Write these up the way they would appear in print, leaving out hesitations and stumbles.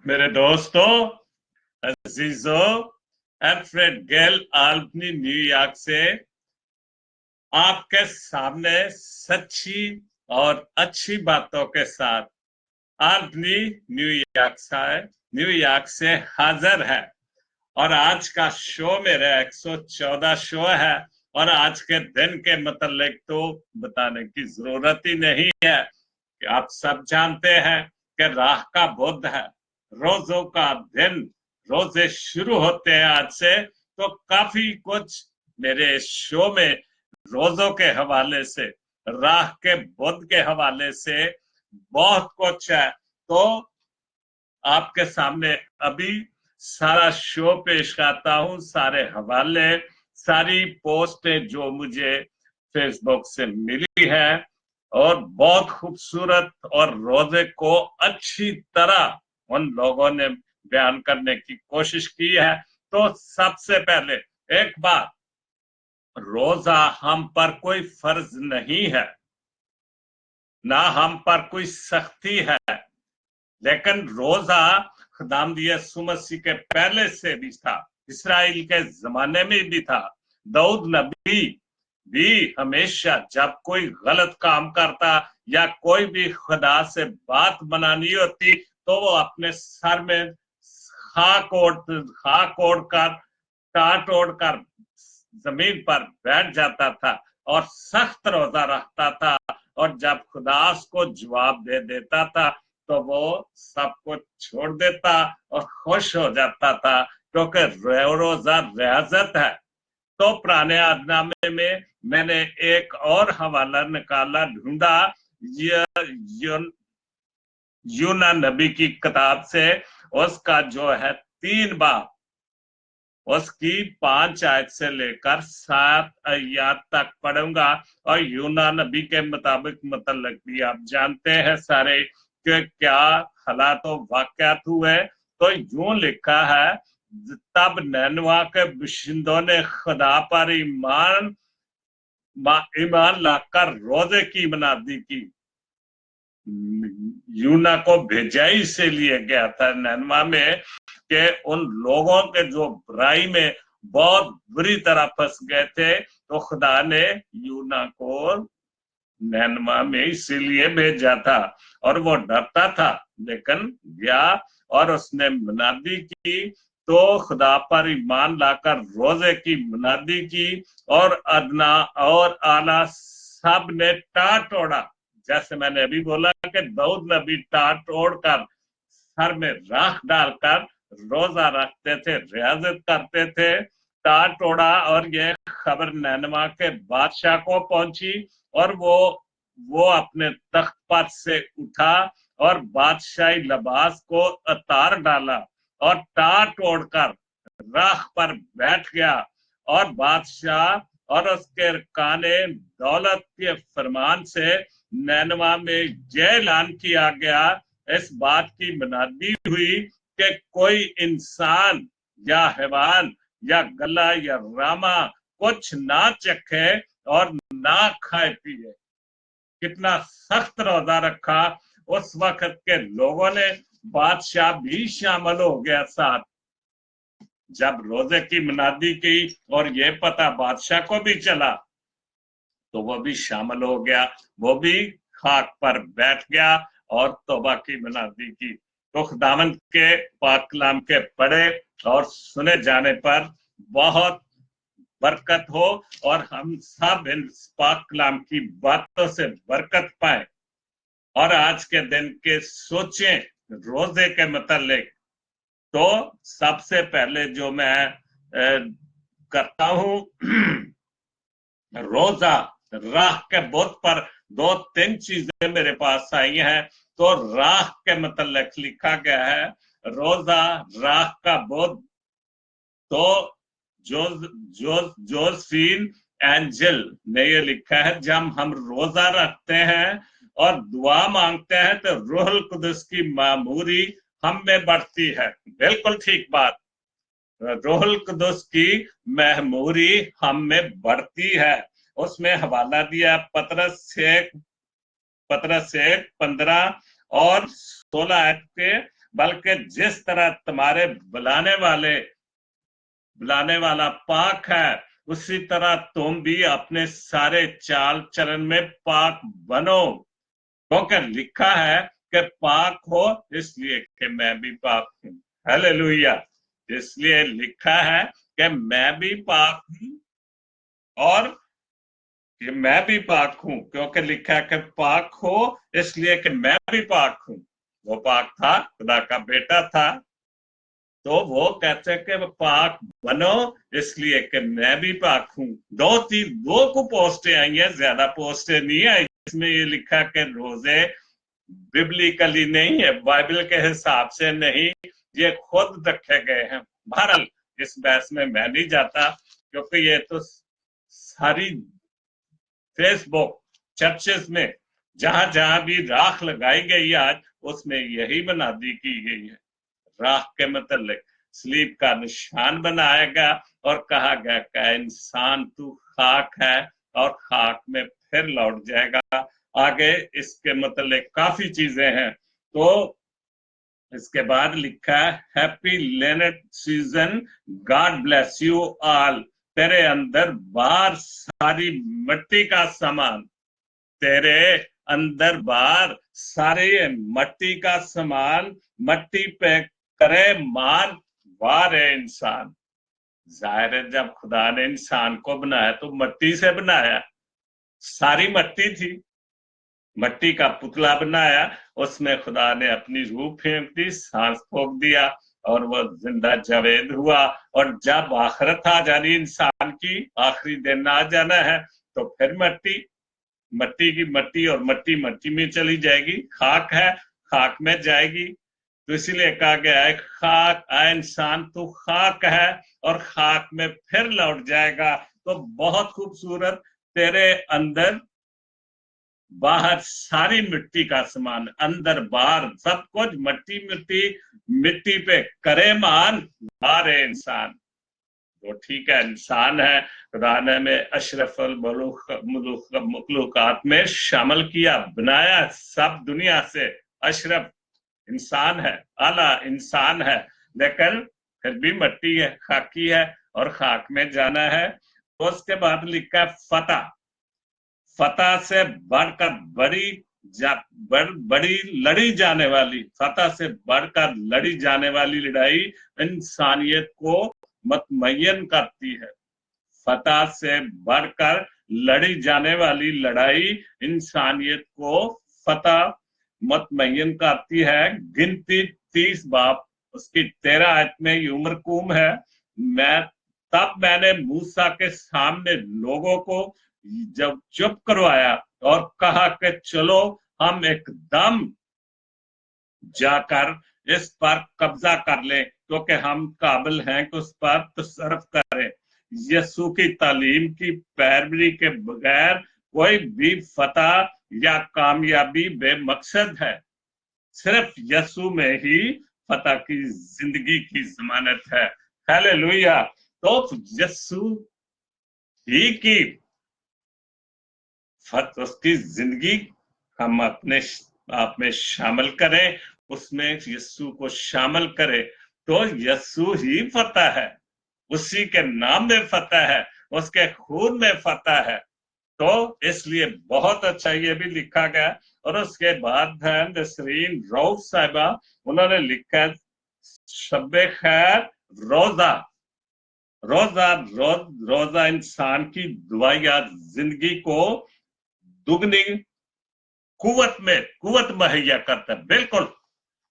मेरे दोस्तों, अजीजों, एल्फ्रेड गेल Albany New York से आपके सामने सच्ची और अच्छी बातों के साथ आल्बनी न्यूयॉर्क से हाजिर है। और आज का शो मेरा 114 शो है। और आज के दिन के मतलब तो बताने की जरूरत ही नहीं है कि आप सब जानते हैं कि राह का बुध है, रोजों का दिन, रोजे शुरू होते हैं आज से। तो काफी कुछ मेरे शो में रोजों के हवाले से, राह के बुध के हवाले से बहुत कुछ है। तो आपके सामने अभी सारा शो पेश करता हूं, सारे हवाले, सारी पोस्टें जो मुझे फेसबुक से मिली है और बहुत खूबसूरत और रोजे को अच्छी तरह उन लोगों ने बयान करने की कोशिश की है। तो सबसे पहले एक बात, रोजा हम पर कोई फर्ज नहीं है, ना हम पर कोई सख्ती है, लेकिन रोजा खुदावंद यीशु मसीह के पहले से भी था, इसराइल के जमाने में भी था। दाऊद नबी भी हमेशा जब कोई गलत काम करता या कोई भी खुदा से बात बनानी होती तो वो अपने सर में खाक ओढ़ कर, टाट ओढ़ कर जमीन पर बैठ जाता था और सख्त रोजा रखता था। और जब खुदा को जवाब दे देता था तो वो सब कुछ छोड़ देता और खुश हो जाता था, क्योंकि रोजा रियाजत है। तो पुराने आदनामे में मैंने एक और हवाला निकाला, ढूंढा यूना नबी की किताब से, उसका जो है 3 बाब, उसकी 5 आयत से लेकर 7 आयत तक पढ़ूंगा। और यूना नबी के मुताबिक मतलब भी आप जानते हैं सारे कि क्या हालात वाकयात हुए। तो यूं लिखा है, तब नैनवा के बशिंदों ने खुदा पर ईमान लाकर रोजे की मनादी की। यूना को भेजाई से लिए गया था नैनवा में कि उन लोगों के जो बुराई में बहुत बुरी तरह फंस गए थे, तो खुदा ने यूना को नैनवा में इसीलिए भेजा था। और वो डरता था, लेकिन गया और उसने मुनादी की। तो खुदा पर ईमान लाकर रोजे की मुनादी की और अदना और आला सब ने टाट ओढ़ा। जैसे मैंने अभी बोला कि दाऊद नबी टाट ओढ़कर सर में राख डालकर रोजा रखते थे, रियाजत करते थे, टाट ओढ़ा। और ये खबर नैनवा के बादशाह को पहुंची और वो अपने तख्त पर से उठा और बादशाही लिबास को उतार डाला और टाट ओढ़कर राख पर बैठ गया। और बादशाह और उसके काने दौलत के फरमान से नैनवा में यह ऐलान किया गया, इस बात की मुनादी हुई कि कोई इंसान या हैवान या गला या रामा कुछ ना चखे और ना खाए पिए। कितना सख्त रोजा रखा उस वक्त के लोगों ने। बादशाह भी शामिल हो गया साथ। जब रोजे की मुनादी की और ये पता बादशाह को भी चला तो वो भी शामिल हो गया, वो भी खाक पर बैठ गया और तौबा की मुनादी की। तो खुदावंद के पाक कलाम के पढ़े और सुने जाने पर बहुत बरकत हो और हम सब इन पाक कलाम की बातों से बरकत पाए और आज के दिन के सोचें रोजे के मतलब। तो सबसे पहले जो मैं करता हूं, रोजा राह के बुध पर 2-3 चीजें मेरे पास आई हैं। तो राह के मतलब लिखा गया है, रोजा राह का बुध। तो जोसेफिन एंजल ने ये लिखा है, जब हम रोजा रखते हैं और दुआ मांगते हैं तो रूहुल कुदस की मामूरी हम में बढ़ती है। बिल्कुल ठीक बात, रूहुल कुदस की महमूरी हम में बढ़ती है। उसमें हवाला दिया पतरस 1:15 और 16 के बल्कि जिस तरह तुम्हारे बुलाने वाला पाक है, उसी तरह तुम भी अपने सारे चाल चलन में पाक बनो, क्योंकि लिखा है कि पाक हो इसलिए कि मैं भी पाक हूं। हालेलुया। इसलिए लिखा है कि मैं भी पाक हूं और कि मैं भी पाक हूं, क्योंकि लिखा है कि पाक हो इसलिए कि मैं भी पाक हूं। वो पाक था, खुदा का बेटा था, तो वो कहते हैं कि पाक बनो इसलिए कि मैं भी पाक हूं। दो को पोस्टें आई हैं, ज्यादा पोस्टें नहीं आई। इसमें ये लिखा कि रोजे बिब्लिकली नहीं है, बाइबल के हिसाब से नहीं, ये खुद रखे गए हैं। बहरहाल इस बहस में मैं नहीं जाता, क्योंकि ये तो सारी फेसबुक चर्चेस में जहां जहां भी राख लगाई गई आज, उसमें यही मनादी की गई है। राख के मतलब स्लीप का निशान बनाएगा और कहा गया कि इंसान तू खाक है और खाक में फिर लौट जाएगा। आगे इसके मतलब काफी चीजें हैं। तो इसके बाद लिखा है happy Lenten season, God bless you all. तेरे अंदर बाहर सारी मिट्टी का सामान, तेरे अंदर बाहर सारे मट्टी का सामान, मट्टी पे करे मान, वार है इंसान। जाहिर है जब खुदा ने इंसान को बनाया तो मट्टी से बनाया, सारी मट्टी थी, मट्टी का पुतला बनाया, उसमें खुदा ने अपनी रूह फेंक दी, सांस फूंक दिया और वो जिंदा जावेद हुआ। और जब आखिरत आ जानी, इंसान की आखिरी दिन आ जाना है, तो फिर मट्टी की मट्टी और मट्टी मट्टी में चली जाएगी, खाक है खाक में जाएगी। तो इसीलिए कहा गया है खाक आ इंसान तो खाक है और खाक में फिर लौट जाएगा। तो बहुत खूबसूरत, तेरे अंदर बाहर सारी मिट्टी का सामान, अंदर बाहर सब कुछ मट्टी मिट्टी, मिट्टी पे करे मान, बाहर है इंसान। तो ठीक है, इंसान है, खुदा ने में अशरफुल मखलूकात में शामिल किया, बनाया, सब दुनिया से अशरफ इंसान है, आला इंसान है, लेकिन फिर भी मट्टी है, खाकी है और खाक में जाना है। तो उसके बाद लिखा है फतह। फतह से बढ़कर बड़ी लड़ी जाने वाली, फतह से बढ़कर लड़ी जाने वाली लड़ाई इंसानियत को मतमयन करती है। फतह से बढ़कर लड़ी जाने वाली लड़ाई इंसानियत को फतह मतमयन करती है। गिनती 30 बाब उसकी 13 आयत में ये उम्रकूम है। तब मैंने मूसा के सामने लोगों को जब चुप करवाया और कहा कि चलो हम एकदम जाकर इस पर कब्जा कर लें, क्योंकि हम काबिल हैं कि उस पर तसर्रुफ करें। यीशु की तालीम की पैरवी के बगैर कोई भी फतह या कामयाबी बेमकसद है। सिर्फ यीशु में ही फतह की जिंदगी की जमानत है। हालेलुया। तो यीशु ही की उसकी जिंदगी हम अपने आप में शामिल करें, उसमें यीशु को शामिल करें, तो यीशु ही फतह है, उसी के नाम में फतह है, उसके खून में फतह है। तो इसलिए बहुत अच्छा ये भी लिखा गया। और उसके बाद है नसरीन रऊफ साहिबा, उन्होंने लिखा शब्बे खैर रोजा। रोजा इंसान की दुआया जिंदगी को दुगनी कुवत मुहैया करता है। बिल्कुल,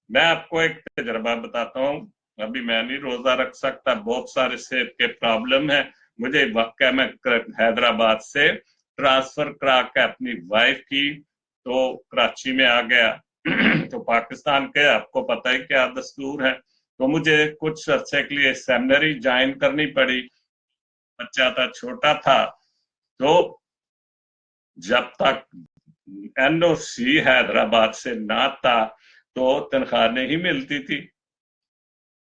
मैं आपको एक तजर्बा बताता हूँ। अभी मैं नहीं रोजा रख सकता, बहुत सारे सेहत के प्रॉब्लम है मुझे। वाकई में हैदराबाद से ट्रांसफर करा के अपनी वाइफ की, तो कराची में आ गया। तो पाकिस्तान के आपको पता है क्या दस्तूर है, तो मुझे कुछ अर्से के लिए सेमिनरी ज्वाइन करनी पड़ी। बच्चा था, छोटा था, तो जब तक एनओसी हैदराबाद से ना था तो तनख्वाह नहीं मिलती थी।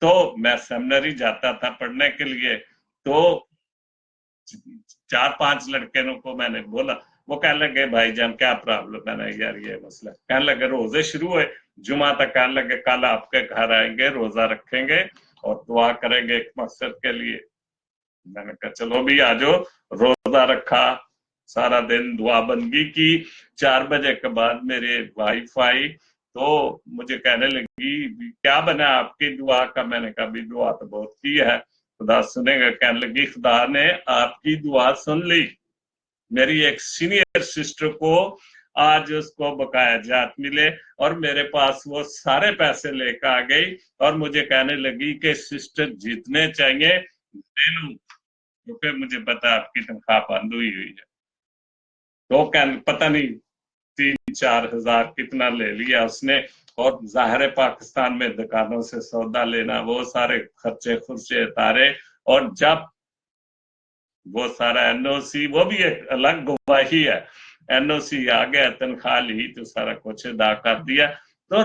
तो मैं सेमिनरी जाता था पढ़ने के लिए। तो 4-5 लड़के को मैंने बोला, वो कहने लगे भाई जान क्या प्रॉब्लम है। यार ये मसला, कहने लगे रोजे शुरू हुए, जुमा तक कहने लगे कल आपके घर आएंगे, रोजा रखेंगे और दुआ करेंगे एक मकसद के लिए। मैंने कहा चलो भी आ जाओ। रोजा रखा, सारा दिन दुआ बंदगी की। 4 बजे के बाद मेरी वाइफ आई तो मुझे कहने लगी क्या बना आपकी दुआ का। मैंने कहा भी दुआ तो बहुत की है, खुदा सुनेगा। कहने लगी खुदा ने आपकी दुआ सुन ली। मेरी एक सीनियर सिस्टर को आज उसको बकाया जात मिले और मेरे पास वो सारे पैसे लेकर आ गई और मुझे कहने लगी कि सिस्टर जितने चाहिए ले लूं, क्योंकि मुझे पता आपकी तनख्वाह बंद हुई हुई है। तो पता नहीं 3-4 हजार कितना ले लिया उसने। और जाहिर है पाकिस्तान में दुकानों से सौदा लेना, वो सारे खर्चे खुर्चे उतारे। और जब वो सारा एनओसी, वो भी एक अलग गवाही है, एनओसी आ गया, तनख्वाह ली तो सारा कुछ अदा कर दिया। तो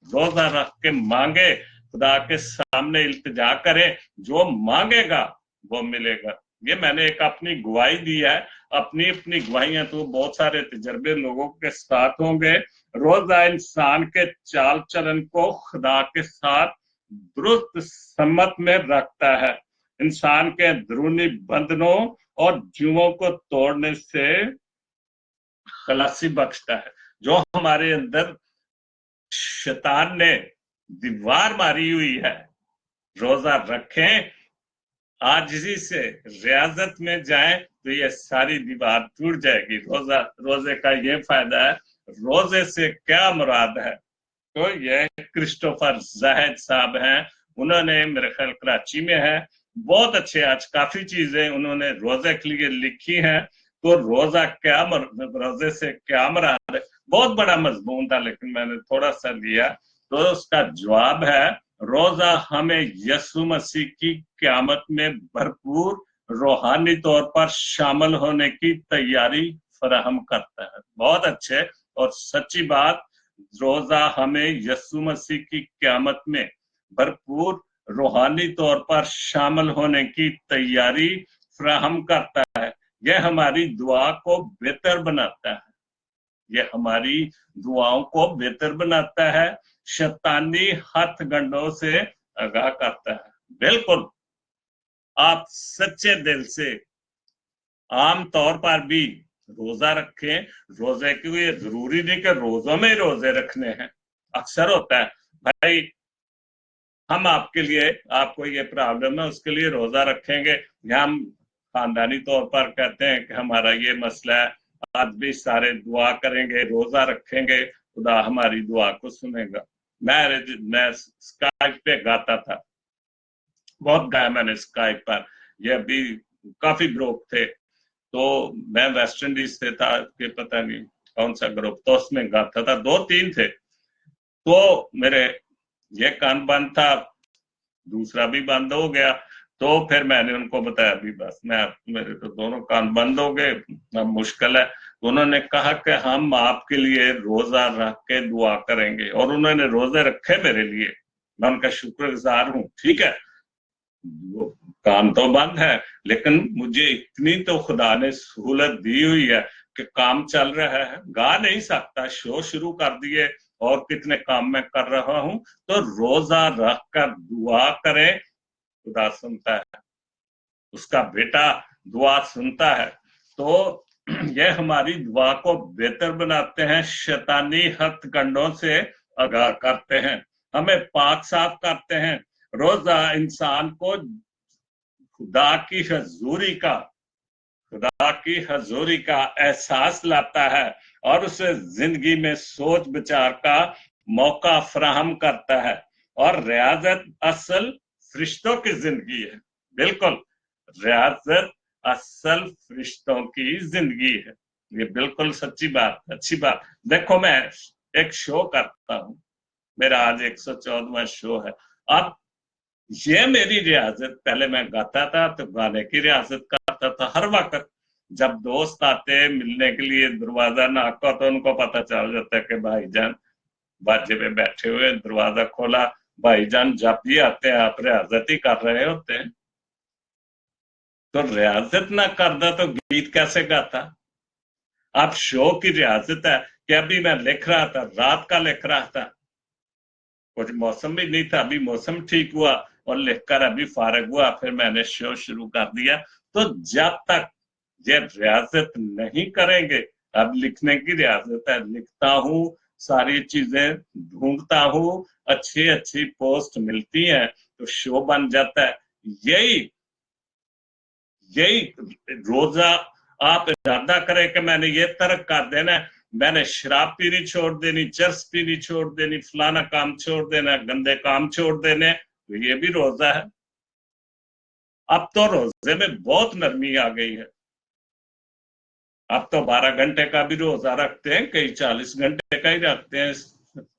रोजा रख के मांगे, खुदा के सामने इल्तिजा करें, जो मांगेगा वो मिलेगा। ये मैंने एक अपनी गवाही दी है। अपनी अपनी गवाहियां तो बहुत सारे तजर्बे लोगों के साथ होंगे। रोजा इंसान के चाल चलन को खुदा के साथ दुरुस्त सम्मत में रखता है, इंसान के अंदरूनी बंधनों और जुओं को तोड़ने से खलासी बख्शता है। जो हमारे अंदर शैतान ने दीवार मारी हुई है, रोजा रखें, आजिज़ी से रियाजत में जाएं तो ये सारी दीवार टूट जाएगी। रोजे का ये फायदा है। रोजे से क्या मुराद है? तो ये क्रिस्टोफर जाहिद साहब हैं, उन्होंने मेरे ख्याल कराची में है, बहुत अच्छे आज काफी चीजें उन्होंने रोजे के लिए लिखी हैं। तो रोजे से क्या मुराद है, बहुत बड़ा मजमून था लेकिन मैंने थोड़ा सा लिया। तो उसका जवाब है, रोजा हमें यसु मसीह की क़यामत में भरपूर रूहानी तौर पर शामिल होने की तैयारी फराहम करता है। बहुत अच्छे और सच्ची बात, रोजा हमें यसु मसीह की क़यामत में भरपूर रूहानी तौर पर शामिल होने की तैयारी फराहम करता है। यह हमारी दुआ को बेहतर बनाता है, यह हमारी दुआओं को बेहतर बनाता है, शैतानी हथगंडों से आगाह करता है। बिल्कुल, आप सच्चे दिल से आम तौर पर भी रोजा रखें। रोजे के लिए जरूरी नहीं कि रोजों में रोजे रखने हैं। अक्सर होता है भाई हम आपके लिए, आपको ये प्रॉब्लम है उसके लिए रोजा रखेंगे, या हम खानदानी तौर पर कहते हैं कि हमारा ये मसला है, आज भी सारे दुआ करेंगे, रोजा रखेंगे, खुदा हमारी दुआ को सुनेगा। मैं स्काइप पे गाता था, बहुत गाया मैंने स्काइप पर, ये अभी काफी ग्रुप थे। तो मैं वेस्ट इंडीज से था कि पता नहीं कौन सा ग्रुप, तो उसमें गाता था, 2-3 थे। तो मेरे ये कान बंद था, दूसरा भी बंद हो गया। तो फिर मैंने उनको बताया भी बस मेरे तो दोनों कान बंद हो गए, अब मुश्किल है। तो उन्होंने कहा कि हम आपके लिए रोजा रख के दुआ करेंगे, और उन्होंने रोजे रखे मेरे लिए, मैं उनका शुक्रगुजार हूँ। ठीक है, वो काम तो बंद है लेकिन मुझे इतनी तो खुदा ने सहूलत दी हुई है कि काम चल रहा है, गा नहीं सकता, शो शुरू कर दिए और कितने काम मैं कर रहा हूं। तो रोजा रख कर दुआ करें, खुदा सुनता है, उसका बेटा दुआ सुनता है। तो ये हमारी दुआ को बेहतर बनाते हैं, शैतानी हथकंडों से आगाह करते हैं, हमें पाक साफ करते हैं। रोजा इंसान को खुदा की हजूरी का एहसास लाता है और उसे जिंदगी में सोच विचार का मौका फराहम करता है। और रियाजत असल फरिश्तों की जिंदगी है। बिल्कुल, रियाजत असल फरिश्तों की जिंदगी है। ये बिल्कुल सच्ची बात, अच्छी बात। देखो मैं एक शो करता हूं, मेरा आज 114वां शो है। अब ये मेरी रियाजत, पहले मैं गाता था तो गाने की रियाजत करता था हर वक्त। जब दोस्त आते मिलने के लिए, दरवाजा नाका तो उनको पता चल जाता है कि भाईजान बाजे पे बैठे हुए, दरवाजा खोला, भाईजान जब भी आते हैं आप रियाजत ही कर रहे होते हैं। तो रियाजत ना करता तो गीत कैसे गाता? आप शो की रियाजत है कि अभी मैं लिख रहा था, रात का लिख रहा था, कुछ मौसम भी नहीं था, अभी मौसम ठीक हुआ और लिखकर अभी फारिग हुआ, फिर मैंने शो शुरू कर दिया। तो जब तक ये रियाजत नहीं करेंगे, अब लिखने की रियाजत है, लिखता हूँ, सारी चीजें ढूंढता हूँ, अच्छी अच्छी पोस्ट मिलती हैं तो शो बन जाता है। यही यही रोजा आप इरादा करें कि मैंने ये तर्क कर देना है, मैंने शराब पीनी छोड़ देनी, चरस पीनी छोड़ देनी, फलाना काम छोड़ देना, गंदे काम छोड़ देने, तो ये भी रोजा है। अब तो रोजे में बहुत नरमी आ गई है, अब तो 12 घंटे का भी रोजा रखते हैं, कई 40 घंटे का ही रखते हैं।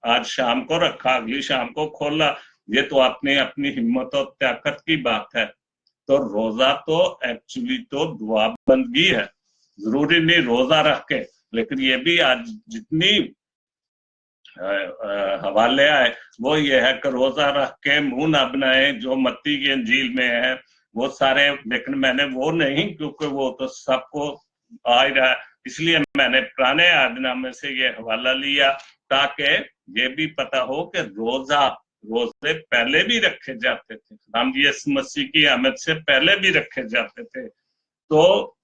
आज शाम को रखा, अगली शाम को खोला, ये तो अपनी अपनी हिम्मत और ताकत की बात है। तो रोजा तो एक्चुअली तो दुआ बंदगी है, जरूरी नहीं रोजा रख के, लेकिन ये भी आज जितनी हवाले आए वो ये है कि रोजा रख के मुंह ना बनाए, जो मत्ती की अंजील में है वो सारे, लेकिन मैंने वो नहीं, क्योंकि वो तो सबको आ ही रहा, इसलिए मैंने पुराने आदनामे से ये हवाला लिया, ताकि ये भी पता हो कि रोजे पहले भी रखे जाते थे, हम यीशु मसीह की आमद से पहले भी रखे जाते थे। तो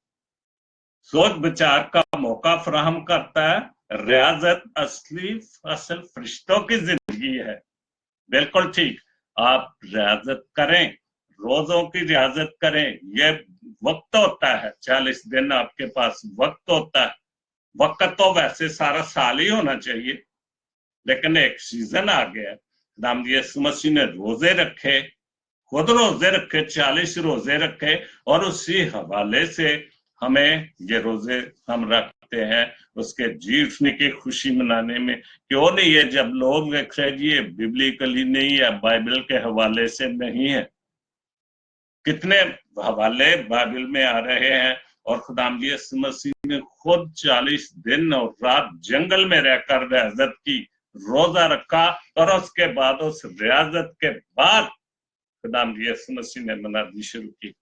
सोच विचार का मौका फराहम करता है। रियाजत असली असल फरिश्तों की जिंदगी है, बिल्कुल ठीक। आप रियाजत करें, रोजों की रियाजत करें, ये वक्त होता है, 40 दिन आपके पास वक्त होता है। वक्त तो वैसे सारा साल ही होना चाहिए, लेकिन एक सीजन आ गया, नाम यीशु मसीह ने रोजे रखे, खुद रोजे रखे, 40 रोजे रखे, और उसी हवाले से हमें ये रोजे हम रखते हैं, उसके जी उठने की खुशी मनाने में। क्यों नहीं है, जब लोग देख रहे ये बिब्लिकली नहीं है, बाइबल के हवाले से नहीं है, कितने हवाले बाइबल में आ रहे हैं। और खुदा यीशु मसीह ने खुद 40 दिन और रात जंगल में रहकर रियाजत की, रोजा रखा, और उसके बाद उस रियाजत के बाद खुदा यीशु मसीह ने मनानी शुरू की।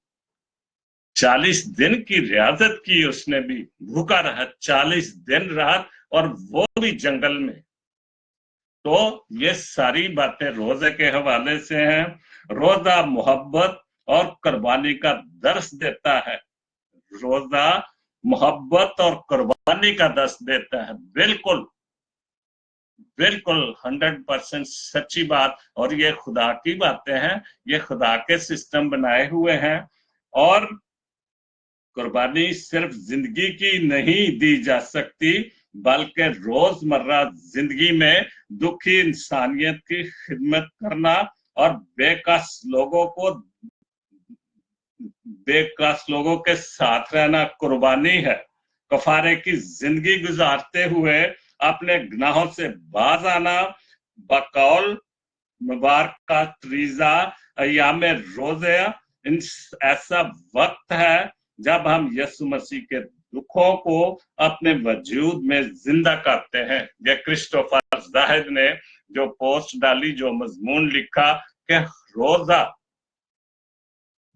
40 दिन की रियाजत की उसने भी, भूखा रहा 40 दिन रात, और वो भी जंगल में। तो ये सारी बातें रोजे के हवाले से हैं। रोजा मोहब्बत और कुर्बानी का दर्स देता है, रोजा मोहब्बत और कुर्बानी का दर्स देता है, बिल्कुल बिल्कुल 100% सच्ची बात। और ये खुदा की बातें हैं, ये खुदा के सिस्टम बनाए हुए हैं। और कुर्बानी सिर्फ जिंदगी की नहीं दी जा सकती, बल्कि रोजमर्रा जिंदगी में दुखी इंसानियत की खिदमत करना और बेकस लोगों के साथ रहना कुर्बानी है। कफारे की जिंदगी गुजारते हुए अपने गुनाहों से बाज आना बकौल मुबारक का त्रीजा अय्याम रोजे, ऐसा वक्त है जब हम यीशु मसीह के दुखों को अपने वजूद में जिंदा करते हैं। ये क्रिस्टोफर जाहिद ने जो पोस्ट डाली, जो मजमून लिखा कि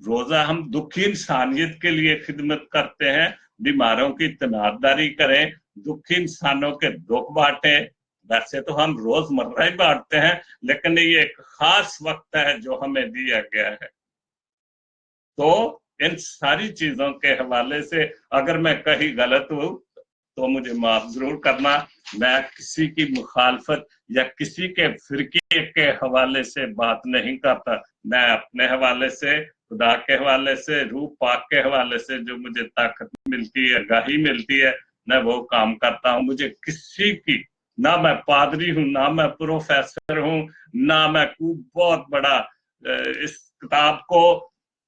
रोजा हम दुखी इंसानियत के लिए खिदमत करते हैं, बीमारों की तनादारी करें, दुखी इंसानों के दुख बांटे। वैसे तो हम रोजमर्रा ही बांटते हैं, लेकिन ये एक खास वक्त है जो हमें दिया गया है। तो इन सारी चीजों के हवाले से अगर मैं कहीं गलत हूं तो मुझे माफ जरूर करना। मैं किसी की मुखालफत या किसी के फिरके के हवाले से बात नहीं करता, मैं अपने हवाले से, खुदा के हवाले से, रूह पाक के हवाले से जो मुझे ताकत मिलती है, आगाही मिलती है, मैं वो काम करता हूँ। मुझे किसी की, ना मैं पादरी हूँ, ना मैं प्रोफेसर हूँ, ना मैं बहुत बड़ा इस किताब को,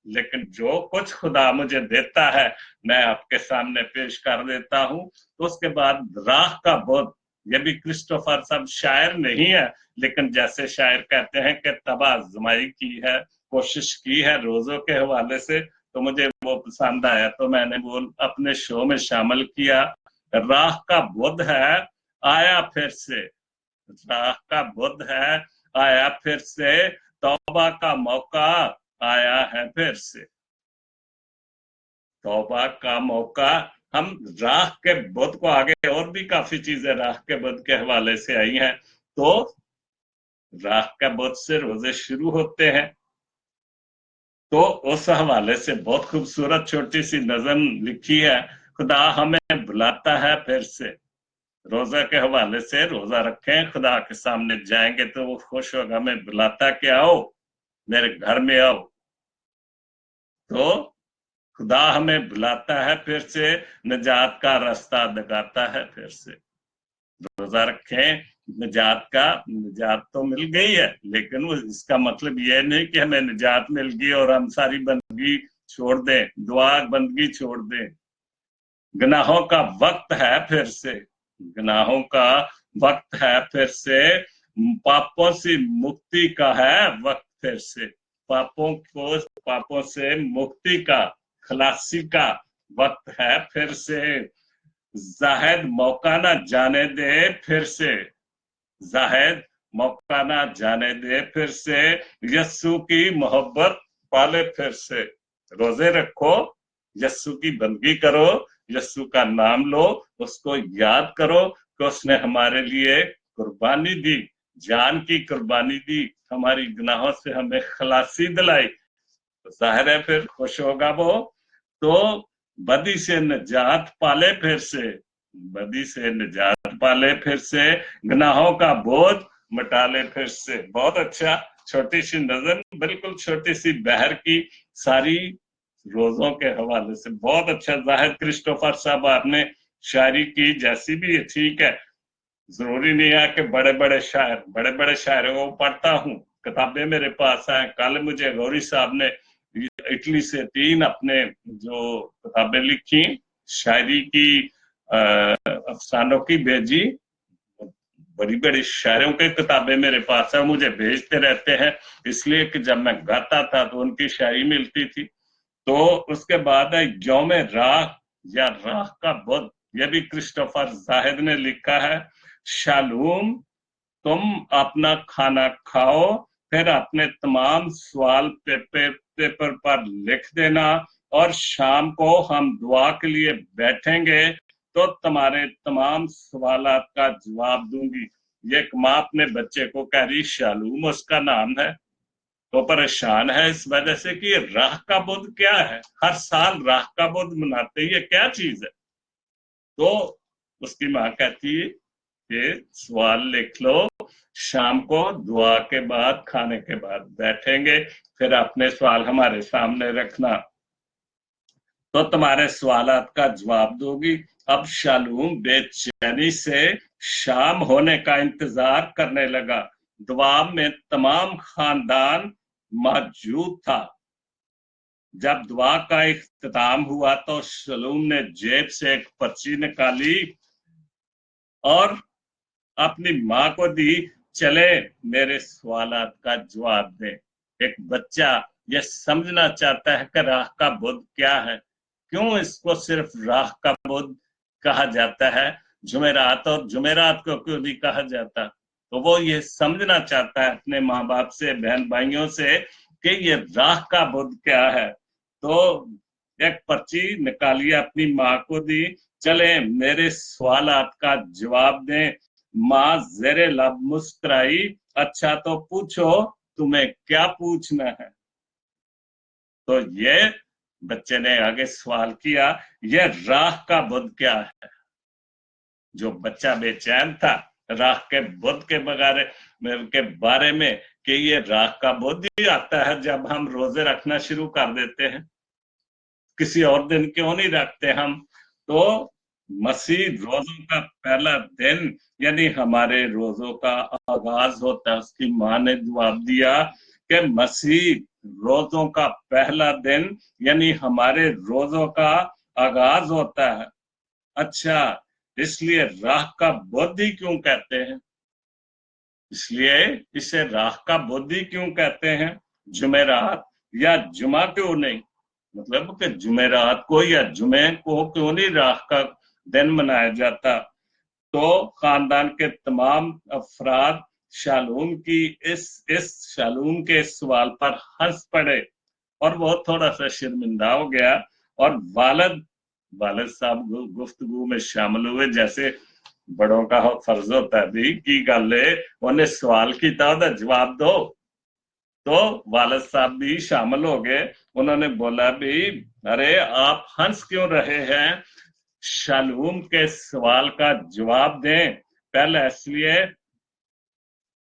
लेकिन जो कुछ खुदा मुझे देता है मैं आपके सामने पेश कर देता हूँ। तो उसके बाद राह का बोध, ये भी क्रिस्टोफर साहब शायर नहीं है, लेकिन जैसे शायर कहते हैं कि तबा आजमाई की है, कोशिश की है रोजों के हवाले से, तो मुझे वो पसंद आया, तो मैंने वो अपने शो में शामिल किया। राह का बुध है आया फिर से, राह का बुध है आया फिर से, तौबा का मौका आया है फिर से, तौबा का मौका हम राह के बुद्ध को, आगे और भी काफी चीजें राह के बुद्ध के हवाले से आई हैं, तो राह का बुद्ध से रोजे शुरू होते हैं। तो उस हवाले से बहुत खूबसूरत छोटी सी नज़म लिखी है, खुदा हमें बुलाता है फिर से। रोजा के हवाले से, रोजा रखें, खुदा के सामने जाएंगे तो वो खुश होगा, हमें बुलाता कि आओ मेरे घर में आओ। तो खुदा हमें बुलाता है फिर से, निजात का रास्ता दिखाता है फिर से। रोजा रखें, निजात तो मिल गई है, लेकिन वो इसका मतलब ये नहीं कि हमें निजात मिल गई और हम सारी बंदगी छोड़ दें, दुआ बंदगी छोड़ दें। गुनाहों का वक्त है फिर से, गुनाहों का वक्त है फिर से, पापों से मुक्ति का है वक्त फिर से। पापों से मुक्ति का, खलासी का वक्त है फिर से। जाहिद मौका ना जाने दे फिर से, जाहिद मौका ना जाने दे फिर से, यस्सु की मोहब्बत पाले फिर से। रोजे रखो, यस्सु की बंदगी करो, यस्सु का नाम लो, उसको याद करो कि उसने हमारे लिए कुर्बानी दी, जान की कुर्बानी दी, हमारी गुनाहों से हमें खलासी दिलाई। तो जाहिर है फिर खुश होगा वो। तो बदी से निजात पाले फिर से, बदी से निजात पाले फिर से, गुनाहों का बोझ मिटा ले फिर से। बहुत अच्छा, छोटी सी नजर, बिल्कुल छोटी सी बहर की, सारी रोजों के हवाले से बहुत अच्छा। जाहिद क्रिस्टोफर साहब आपने शायरी की, जैसी भी है ठीक है, जरूरी नहीं है कि बड़े बड़े शायरों को पढ़ता हूँ, किताबें मेरे पास हैं। कल मुझे गौरी साहब ने इटली से 3 अपने जो किताबें लिखी शायरी की, अफसानों की भेजी, बड़ी बड़ी शायरों की किताबें मेरे पास है, मुझे भेजते रहते हैं, इसलिए कि जब मैं गाता था तो उनकी शायरी मिलती थी। तो उसके बाद है यौम राह या राह का बुद्ध, यह भी क्रिस्टोफर जाहिद ने लिखा है। शालूम, तुम अपना खाना खाओ, फिर अपने तमाम सवाल पेपर पर लिख देना, और शाम को हम दुआ के लिए बैठेंगे तो तुम्हारे तमाम सवालात का जवाब दूंगी। ये एक माँ अपने बच्चे को कह रही, शालूम उसका नाम है। तो परेशान है इस वजह से कि राह का बुद्ध क्या है, हर साल राह का बुद्ध मनाते हैं, ये क्या चीज है। तो उसकी माँ कहती है कि सवाल लिख लो, शाम को दुआ के बाद, खाने के बाद बैठेंगे, फिर अपने सवाल हमारे सामने रखना तो तुम्हारे सवालात का जवाब दूंगी। अब शालूम बेचैनी से शाम होने का इंतजार करने लगा। दुआब में तमाम खानदान मौजूद था। जब दुआ का इख्तिताम हुआ तो शालूम ने जेब से एक पर्ची निकाली और अपनी माँ को दी, चले मेरे सवालात का जवाब दे। एक बच्चा ये समझना चाहता है कि राह का बुद्ध क्या है, क्यों इसको सिर्फ राह का बुद्ध कहा जाता है, जुमेरात और जुमेरात को क्यों नहीं कहा जाता। तो वो ये समझना चाहता है अपने माँ बाप से, बहन भाइयों से, कि ये राह का बुद्ध क्या है। तो एक पर्ची निकाली, अपनी माँ को दी, चले मेरे सवालात का जवाब दें। माँ जेरे लब मुस्कुराई, अच्छा तो पूछो तुम्हें क्या पूछना है। तो ये बच्चे ने आगे सवाल किया, ये राह का बुद्ध क्या है। जो बच्चा बेचैन था राह के बुद्ध के बारे में, कि ये राह का बुद्ध ही आता है जब हम रोजे रखना शुरू कर देते हैं, किसी और दिन क्यों नहीं रखते हम। तो मसीह रोजों का पहला दिन, यानी हमारे रोजों का आगाज होता है। उसकी माँ ने जवाब दिया कि मसीह रोजों का पहला दिन, यानी हमारे रोजों का आगाज होता है। अच्छा, इसलिए राह का बुद्ध ही क्यों कहते हैं, इसलिए इसे राह का बुद्ध ही क्यों कहते हैं, जुमेरात या जुमा क्यों नहीं, मतलब कि जुमेरात को या जुमे को क्यों नहीं राह का दिन मनाया जाता। तो खानदान के तमाम अफराद शालूम की इस शालूम के सवाल पर हंस पड़े और वो थोड़ा सा शर्मिंदा हो गया। और वालिद वालिद साहब गुफ्तगू में शामिल हुए, जैसे बड़ों का फर्ज होता है भी की गल है उन्हें सवाल किया था जवाब दो। तो वालिद साहब भी शामिल हो गए। उन्होंने बोला भी अरे आप हंस क्यों रहे हैं, शालूम के सवाल का जवाब दें। पहले इसलिए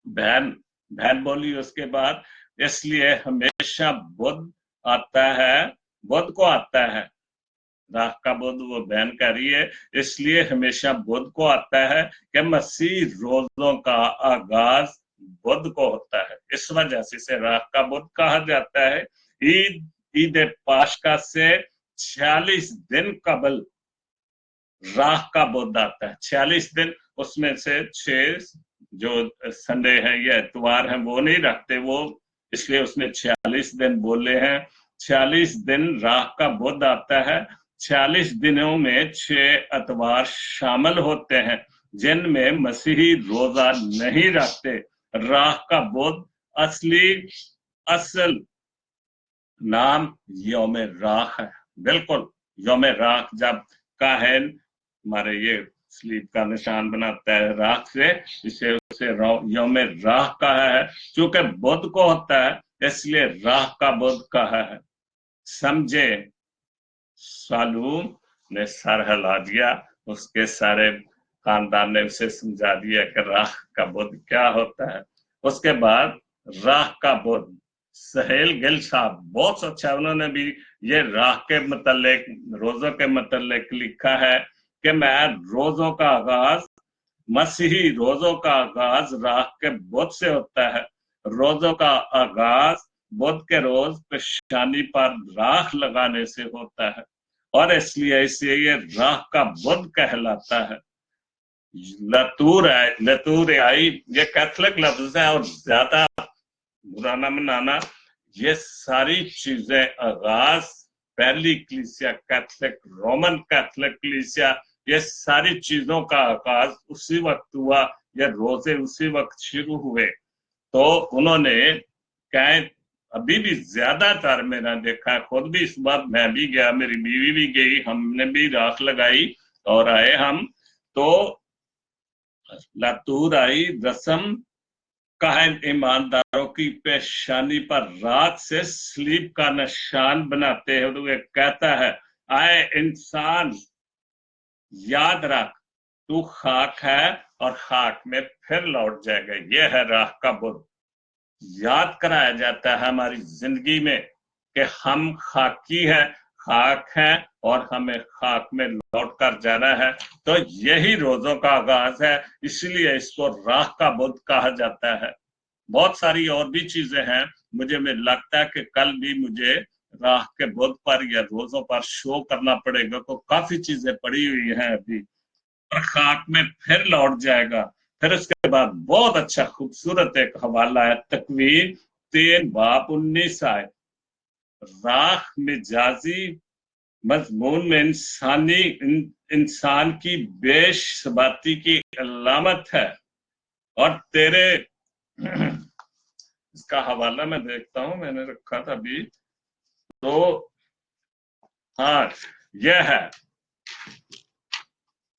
बहन बहन बोली, उसके बाद इसलिए हमेशा बुध आता है, बुध को आता है, राह का बुध वो बहन कह रही है, इसलिए हमेशा बुध को आता है कि मसीह रोजों का आगाज बुध को होता है। इस वजह से इसे राह का बुध कहा जाता है। ईद ईद पाशका से 46 दिन कबल राह का बुध आता है। 46 दिन, उसमें से 6 जो संडे है या इतवार है वो नहीं रखते वो, इसलिए उसने 46 दिन बोले हैं। 46 दिन राह का बुध आता है। 46 दिनों में 6 इतवार शामिल होते हैं जिनमें मसीही रोजा नहीं रखते। राह का बुध असल नाम यौम राह है। बिल्कुल यौम राह, जब काहिन हमारे ये स्लीप का निशान बनाता है राख से, इसे उसे यौम राह कहा है। चूंकि बुध को होता है इसलिए राह का बुध कहा है। समझे? सालूम ने सर हिला दिया, उसके सारे खानदान ने उसे समझा दिया कि राह का बुध क्या होता है। उसके बाद राह का बुध, सहेल गिल साहब बहुत अच्छा, उन्होंने भी ये राह के मतलब रोजों के मतलब लिखा है कि मैं रोजों का आगाज, मसीही रोजों का आगाज राह के बुध से होता है। रोजों का आगाज बुध के रोज पेशानी पर राख लगाने से होता है और इसलिए इसे ये राह का बुध कहलाता है। लतूर आई ये कैथोलिक लफ्ज है और ज्यादा बुरा ना मनाना, ये सारी चीजें आगाज पहली कलीसिया कैथोलिक, रोमन कैथोलिक कलीसिया, ये सारी चीजों का आगाज उसी वक्त हुआ, ये रोजे उसी वक्त शुरू हुए। तो उन्होंने कहे अभी भी ज्यादातर मैंने देखा, खुद भी इस बार मैं भी गया, मेरी बीवी भी गई, हमने भी राख लगाई और आए हम। तो लतूर आई रस्म काहिन ईमानदारों की पेशानी पर राख से स्लीप का निशान बनाते हैं। तो कहता है आए इंसान याद रख तू खाक है और खाक में फिर लौट जाएगा। यह है राह का बुध। याद कराया जाता है हमारी जिंदगी में कि हम खाकी है, खाक है और हमें खाक में लौट कर जाना है। तो यही रोजों का आगाज है, इसलिए इसको राह का बुध कहा जाता है। बहुत सारी और भी चीजें हैं, मुझे लगता है कि कल भी मुझे राह के बुध पर या रोजों पर शो करना पड़ेगा, तो काफी चीजें पड़ी हुई हैं अभी। और खाक में फिर लौट जाएगा। फिर उसके बाद बहुत अच्छा खूबसूरत एक हवाला है, तकवीर 3 बाब 19 आए। राख मिजाजी मजमून में इंसान की बेशबाती की अलामत है और तेरे इसका हवाला मैं देखता हूं, मैंने रखा था अभी। तो हाँ, यह है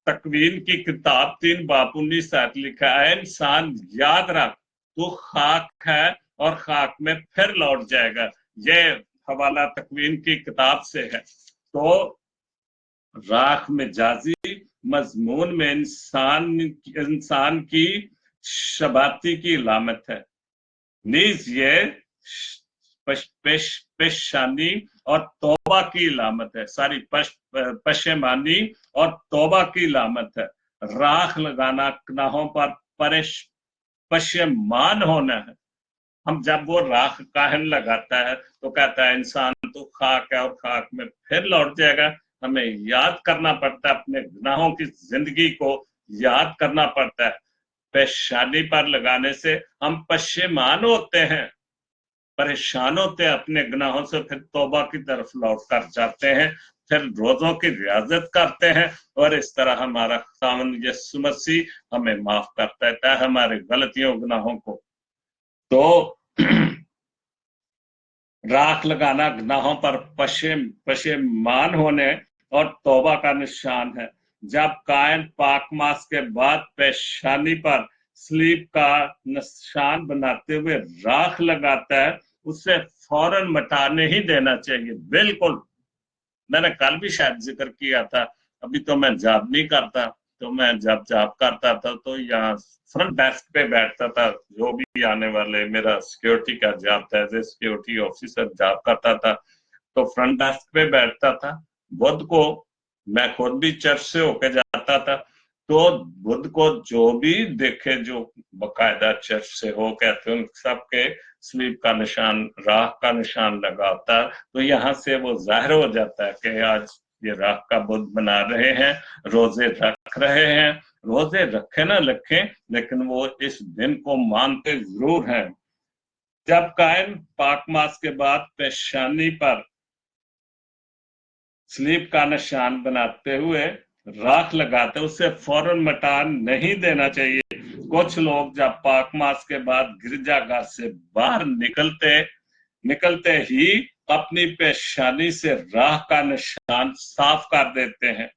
तकवीन की किताब 3 बाब 19 लिखा है, इंसान याद रख तू खाक है और खाक में फिर लौट जाएगा। ये हवाला तकवीन की किताब से है। तो राख में जाजी मजमून में इंसान की शबाती की अलामत है, नीज ये पेशानी और तौबा की अलामत है, सारी पशेमानी और तौबा की अलामत है। राख लगाना गुनाहों पर पशेमान होना है। हम जब वो राख काहिन लगाता है तो कहता है इंसान तो खाक है और खाक में फिर लौट जाएगा। हमें याद करना पड़ता है, अपने गुनाहों की जिंदगी को याद करना पड़ता है। पेशानी पर लगाने से हम पशेमान होते हैं, परेशान होते हैं अपने गुनाहों से, फिर तौबा की तरफ लौट कर जाते हैं, फिर रोजों की रियाजत करते हैं और इस तरह हमारा खुदावंद यीशु मसीह हमें माफ कर देता है हमारे गलतियों गुनाहों को। तो राख लगाना गुनाहों पर पशेमान होने और तौबा का निशान है। जब कायन पाक मास के बाद पेशानी पर स्लीप का निशान बनाते हुए राख लगाता है, उसे फौरन मिटा नहीं देना चाहिए। बिल्कुल, मैंने कल भी शायद जिक्र किया था। अभी तो मैं जॉब नहीं करता, तो मैं जब जॉब करता था तो यहाँ फ्रंट डेस्क पे बैठता था। जो भी आने वाले, मेरा सिक्योरिटी का जॉब था, as a security officer job करता था, तो फ्रंट डेस्क पे बैठता था। बुध को मैं खुद भी चर्च से होके जाता था, तो बुध को जो भी देखे जो बकायदा चर्च से हो कहते हैं, उन सबके स्लीप का निशान, राख का निशान लगाता, तो यहाँ से वो जाहिर हो जाता है कि आज ये राख का बुध बना रहे हैं, रोजे रख रहे हैं। रोजे रखे ना रखें, लेकिन वो इस दिन को मानते जरूर हैं। जब कायम पाक मास के बाद पेशानी पर स्लीप का निशान बनाते हुए राख लगाते, उसे फौरन मिटा नहीं देना चाहिए। कुछ लोग जब पाक मास के बाद गिरजाघर से बाहर निकलते ही अपनी पेशानी से राख का निशान साफ कर देते हैं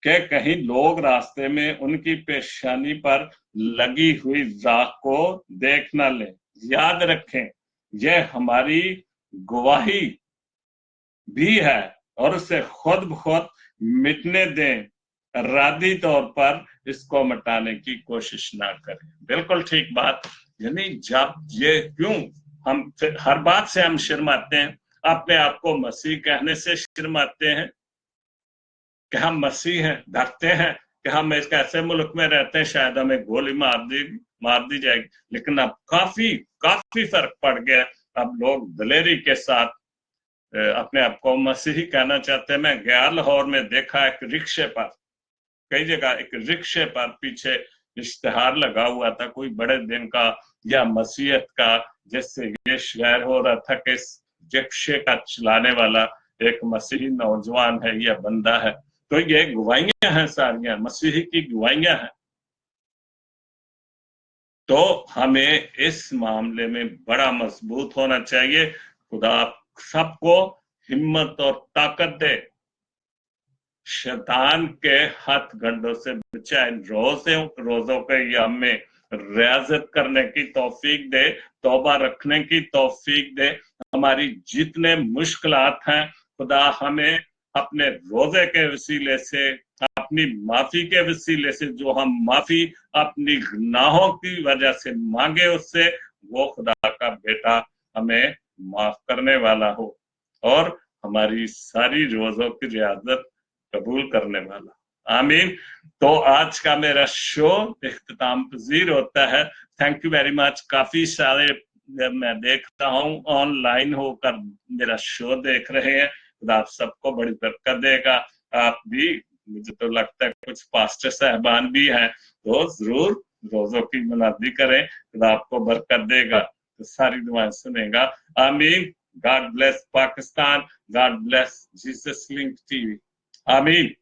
कि कहीं लोग रास्ते में उनकी पेशानी पर लगी हुई राख को देख न लें। याद रखें, यह हमारी गवाही भी है और उसे खुद ब खुद मिटने दें। इरादी तौर पर इसको मिटाने की कोशिश ना करें। बिल्कुल ठीक बात। यानी जब ये क्यों हम हर बात से हम शर्माते हैं, अपने आप को मसीह कहने से शर्माते हैं कि हम मसीह हैं, डरते हैं कि हम एक ऐसे मुल्क में रहते हैं शायद हमें गोली मार दी जाएगी। लेकिन अब काफी फर्क पड़ गया। अब लोग दलेरी के साथ अपने आप को मसीही कहना चाहते हैं। मैं गया लाहौर में देखा, एक रिक्शे पर, कई जगह एक रिक्शे पर पीछे इश्तिहार लगा हुआ था कोई बड़े दिन का या मसीहत का, जिससे ये शेयर हो रहा था कि रिक्शे का चलाने वाला एक मसीही नौजवान है या बंदा है। तो ये गवाहियां हैं, सारियां मसीही की गवाहियां हैं। तो हमें इस मामले में बड़ा मजबूत होना चाहिए। खुदा सबको हिम्मत और ताकत दे, शैतान के हाथ गंडों से बचाए, रोजों के या में रियाजत करने की तौफीक दे, तौबा रखने की तौफीक दे। हमारी जितने मुश्किलात हैं, खुदा हमें अपने रोजे के वसीले से, अपनी माफी के वसीले से, जो हम माफी अपनी गुनाहों की वजह से मांगे उससे, वो खुदा का बेटा हमें माफ करने वाला हो और हमारी सारी रोजों की रियाजत कबूल करने वाला। आमीन। तो आज का मेरा शो इख्तिताम पजीर होता है। Thank you very much. काफी सारे मैं देखता हूँ ऑनलाइन होकर मेरा शो देख रहे हैं। खुदा आप सबको बड़ी बरकत देगा। आप भी, मुझे तो लगता है कुछ पास्टर साहबान भी हैं, तो जरूर रोजों की मुनादी करें, खुदा आपको बरकत देगा, तो सारी दुआएं सुनेगा। आमीन। God bless Pakistan, God bless Jesus link TV. आमीन।